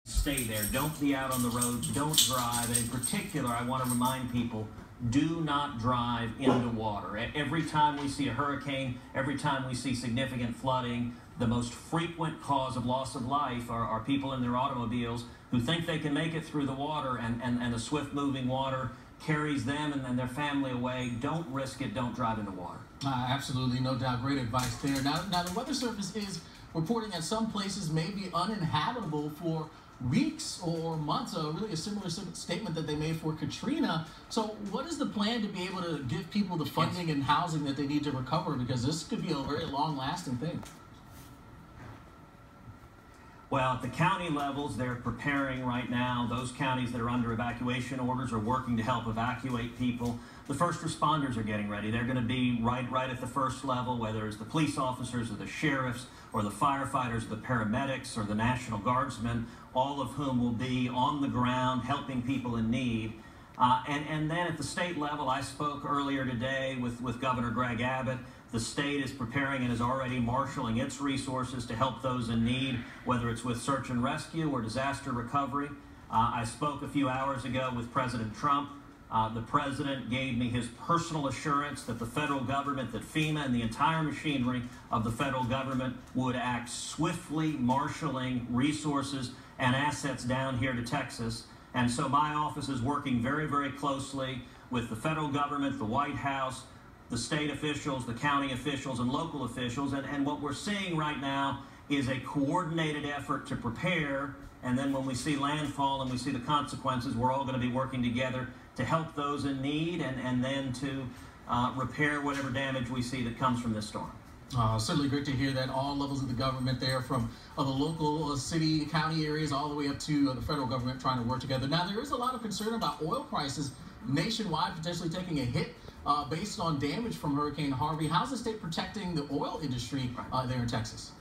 Stay there. Don't be out on the roads. Don't drive. And in particular, I want to remind people, do not drive into water. Every time we see a hurricane, every time we see significant flooding, the most frequent cause of loss of life are people in their automobiles who think they can make it through the water, and the swift-moving water carries them and their family away. Don't risk it. Don't drive into water. Absolutely, no doubt. Great advice there. Now the Weather Service is reporting that some places may be uninhabitable for weeks or months. Really a similar statement that they made for Katrina. So what is the plan to be able to give people the funding and housing that they need to recover? Because this could be a very long-lasting thing. Well, at the county levels, they're preparing right now. Those counties that are under evacuation orders are working to help evacuate people. The first responders are getting ready. They're going to be right at the first level, whether it's the police officers or the sheriffs or the firefighters, the paramedics or the National Guardsmen, all of whom will be on the ground helping people in need. And then at the state level, I spoke earlier today with Governor Greg Abbott. The state is preparing and is already marshaling its resources to help those in need, whether it's with search and rescue or disaster recovery. I spoke a few hours ago with President Trump. The president gave me his personal assurance that the federal government, that FEMA and the entire machinery of the federal government would act swiftly, marshaling resources and assets down here to Texas. And so my office is working very, very closely with the federal government, the White House, the state officials, the county officials, and local officials. And what we're seeing right now is a coordinated effort to prepare. And then when we see landfall and we see the consequences, we're all going to be working together to help those in need and then to repair whatever damage we see that comes from this storm. Certainly great to hear that all levels of the government there, from the local, city, county areas, all the way up to the federal government, trying to work together. Now, there is a lot of concern about oil prices nationwide potentially taking a hit based on damage from Hurricane Harvey. How's the state protecting the oil industry there in Texas?